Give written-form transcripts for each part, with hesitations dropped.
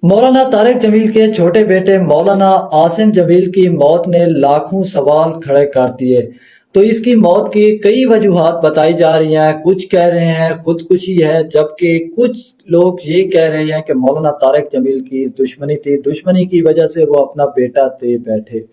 मौलाना तारिक जमील के छोटे बेटे मौलाना आसिम जमील की मौत ने लाखों सवाल खड़े कर दिए। तो इसकी मौत की कई वजूहात बताई जा रही हैं। कुछ कह रहे हैं खुदकुशी है, जबकि कुछ लोग ये कह रहे हैं कि मौलाना तारिक जमील की दुश्मनी थी, दुश्मनी की वजह से वो अपना बेटा दे बैठे।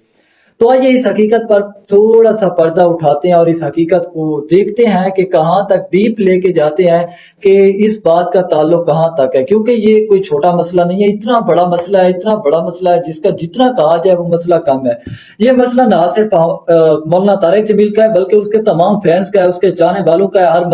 तो आइए इस हकीकत पर थोड़ा सा पर्दा उठाते हैं और इस हकीकत को देखते हैं कि कहाँ तक डीप लेके जाते हैं कि इस बात का ताल्लुक कहाँ तक है, क्योंकि ये कोई छोटा मसला नहीं है। इतना बड़ा मसला है, इतना बड़ा मसला है जिसका जितना कहा जाए वो मसला कम है। ये मसला ना सिर्फ मौलाना तारिक जमील का है, बल्कि उसके तमाम फैंस का है, उसके चाहने वालों का है, हर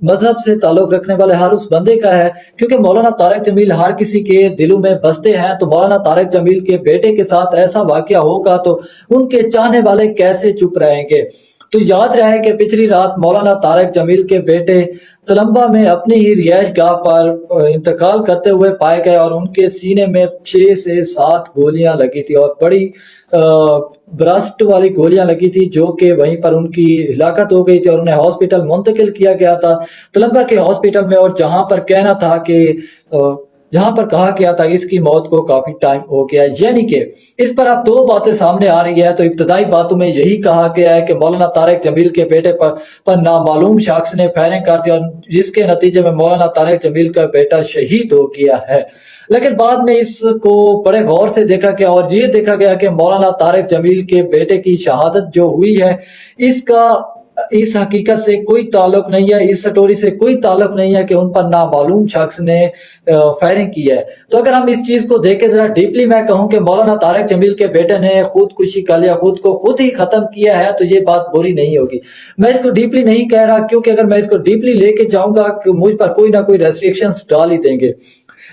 मजहब से ताल्लुक रखने वाले हर उस बंदे का है। क्योंकि मौलाना तारिक जमील हर किसी के दिलों में बसते हैं। तो मौलाना तारिक जमील के बेटे के साथ ऐसा वाकया होगा तो उनके चाहने वाले कैसे चुप रहेंगे। तो याद रहे कि पिछली रात मौलाना तारिक जमील के बेटे तलम्बा में अपनी ही रिहाइश गाह पर इंतकाल करते हुए पाए गए और उनके सीने में 6 से 7 गोलियां लगी थी और बड़ी ब्रस्ट वाली गोलियां लगी थी, जो कि वहीं पर उनकी हिलाकत हो गई थी और उन्हें हॉस्पिटल मुंतकिल किया गया था, तलम्बा के हॉस्पिटल में। और जहां पर कहना था कि जहां पर कहा गया था इसकी मौत को काफी टाइम हो गया है, यानी कि इस पर अब दो बातें सामने आ रही है। तो इब्तदाई बातों में यही कहा गया है कि मौलाना तारिक जमील के बेटे पर नामालूम शख्स ने फायरिंग कर दी और जिसके नतीजे में मौलाना तारिक जमील का बेटा शहीद हो गया है। लेकिन बाद में इसको बड़े गौर से देखा गया और ये देखा गया कि मौलाना तारिक जमील के बेटे की शहादत जो हुई है इसका इस हकीकत से कोई ताल्लुक नहीं है, इस स्टोरी से कोई ताल्लुक नहीं है कि उन पर नामालूम शख्स ने फायरिंग की है। तो अगर हम इस चीज को देखें जरा डीपली, मैं कहूं कि मौलाना तारिक जमील के बेटे ने खुदकुशी कर लिया, खुद को खुद ही खत्म किया है, तो ये बात बुरी नहीं होगी। मैं इसको डीपली नहीं कह रहा, क्योंकि अगर मैं इसको डीपली लेके जाऊंगा कि मुझ पर कोई ना कोई रेस्ट्रिक्शंस डाल ही देंगे।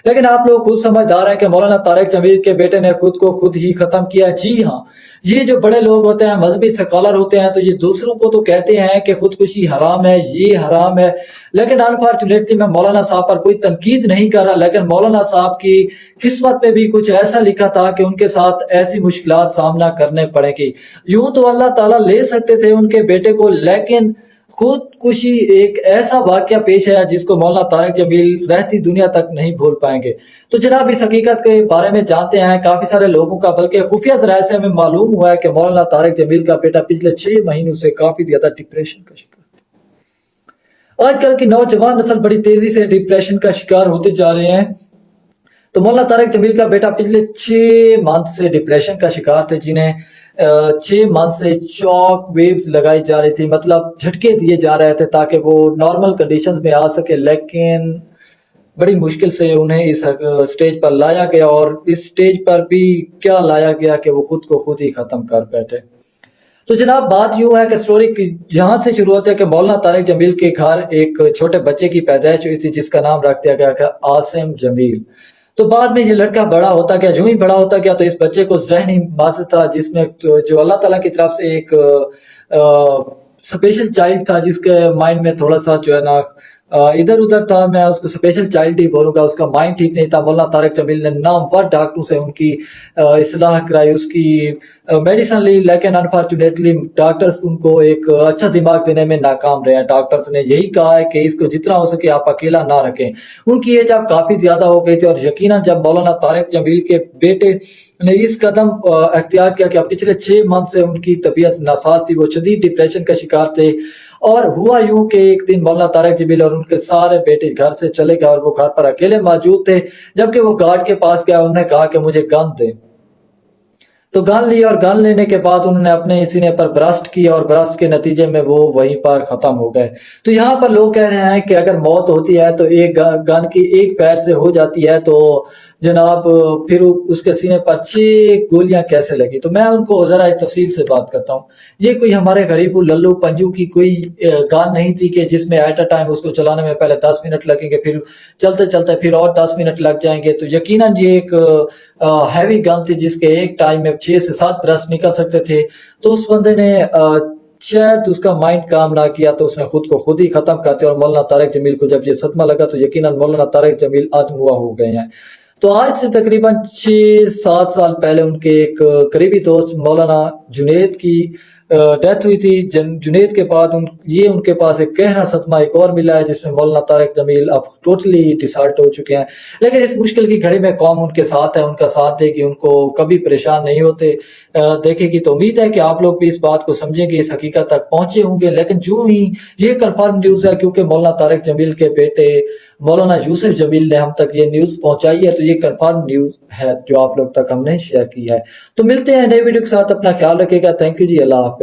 लेकिन आप लोग खुद समझदार हैं कि मौलाना तारिक जमील के बेटे ने खुद को खुद ही खत्म किया। जी हाँ, ये जो बड़े लोग होते हैं, मजहबी स्कॉलर होते हैं, तो ये दूसरों को तो कहते हैं कि खुदकुशी हराम है, ये हराम है। लेकिन अनफॉर्चुनेटली मैं मौलाना साहब पर कोई तनकीद नहीं कर रहा, लेकिन मौलाना साहब की किस्मत में भी कुछ ऐसा लिखा था कि उनके साथ ऐसी मुश्किलात सामना करने पड़ेगी। यूं तो अल्लाह ताला ले सकते थे उनके बेटे को, लेकिन खुदकुशी एक ऐसा वाकया पेश आया जिसको मौलाना तारिक जमील रहती दुनिया तक नहीं भूल पाएंगे। तो जनाब इस हकीकत के बारे में जानते हैं। काफी सारे लोगों का, बल्कि खुफिया जराये से हमें मालूम हुआ है कि मौलाना तारिक जमील का बेटा पिछले 6 महीनों से काफी ज्यादा डिप्रेशन का शिकार। आजकल की नौजवान नस्ल बड़ी तेजी से डिप्रेशन का शिकार होते जा रहे हैं। तो मौलाना तारिक जमील का बेटा पिछले 6 मंथ से डिप्रेशन का शिकार थे, जिन्हें 6 मंथ से शॉक वेव्स लगाई जा रही थी, मतलब झटके दिए जा रहे थे ताकि वो नॉर्मल कंडीशंस में आ सके। लेकिन बड़ी मुश्किल से उन्हें इस स्टेज पर लाया गया और इस स्टेज पर भी क्या लाया गया कि वो खुद को खुद ही खत्म कर बैठे। तो जनाब बात यूं है कि स्टोरी यहाँ से शुरू होती है कि मौलाना तारिक जमील के घर एक छोटे बच्चे की पैदाइश हुई थी जिसका नाम रख दिया गया था आसिम जमील। तो बाद में ये लड़का बड़ा होता गया, जो ही बड़ा होता गया तो इस बच्चे को ज़हनी मर्ज था, जिसमें जो अल्लाह ताला की तरफ से एक स्पेशल चाइल्ड था, जिसके माइंड में थोड़ा सा जो है ना इधर उधर था। मैं उसको स्पेशल चाइल्ड ही बोलूंगा, उसका माइंड ठीक नहीं था। मौलाना तारिक जमील ने नामवर डॉक्टरों से उनकी इस्लाह कराई, उसकी मेडिसिन ली, लेकिन अनफॉर्चुनेटली डॉक्टर्स उनको एक अच्छा दिमाग देने में नाकाम रहे हैं। डॉक्टर्स ने यही कहा है कि इसको जितना हो सके आप अकेला ना रखें। उनकी एज अब काफी ज्यादा हो गई थी और यकीनन जब मौलाना तारिक जमील के बेटे ने इस कदम अख्तियार किया कि पिछले 6 मंथ से उनकी तबीयत नासाज थी, वो शदीद डिप्रेशन का शिकार थे। और हुआ यूं कि एक दिन मौलाना तारिक जमील और उनके सारे बेटे घर से चले गए और वो घर पर अकेले मौजूद थे। जबकि वो गार्ड के पास गया, उन्होंने कहा कि मुझे गन दे। तो गन ली और गन लेने के बाद उन्होंने अपने सीने पर ब्रस्ट किया और ब्रस्ट के नतीजे में वो वहीं पर खत्म हो गए। तो यहाँ पर लोग कह रहे हैं कि अगर मौत होती है तो एक गन की एक पैर से हो जाती है, तो जनाब फिर उसके सीने पर 6 गोलियां कैसे लगी। तो मैं उनको जरा तफसील से बात करता हूँ। ये कोई हमारे गरीबू लल्लू पंजू की कोई गन नहीं थी कि जिसमें एट अ टाइम उसको चलाने में पहले 10 मिनट लगेंगे, फिर चलते चलते फिर और 10 मिनट लग जाएंगे। तो यकीनन ये एक हैवी गन थी जिसके एक टाइम में 6 से 7 ब्रस्ट निकल सकते थे। तो उस बंदे ने शायद उसका माइंड काम ना किया तो उसने खुद को खुद ही खत्म कर दिया। और मौलाना तारिक जमील को जब ये सदमा लगा तो यकीनन मौलाना तारिक जमील आत्महुआ हो गए हैं। तो आज से तकरीबन 6-7 साल पहले उनके एक करीबी दोस्त मौलाना जुनेद की ڈیتھ ہوئی تھی جنید کے بعد یہ ان کے پاس ایک گہرا صدمہ ایک اور ملا ہے، جس میں مولانا طارق جمیل اب ٹوٹلی ڈسہارٹ ہو چکے ہیں، لیکن اس مشکل کی گھڑی میں قوم ان کے ساتھ ہے، ان کا ساتھ دے گی، ان کو کبھی پریشان نہیں ہوتے دیکھے گی۔ تو امید ہے کہ آپ لوگ بھی اس بات کو سمجھیں گے، اس حقیقت تک پہنچے ہوں گے۔ لیکن جو ہی یہ کنفرم نیوز ہے، کیونکہ مولانا طارق جمیل کے بیٹے مولانا یوسف جمیل نے ہم تک یہ نیوز پہنچائی ہے، تو یہ کنفرم نیوز ہے جو آپ لوگ تک ہم نے شیئر کی ہے۔ تو ملتے ہیں نئے ویڈیو کے ساتھ، اپنا خیال رکھے گا، تھینک یو جی، اللہ حافظ۔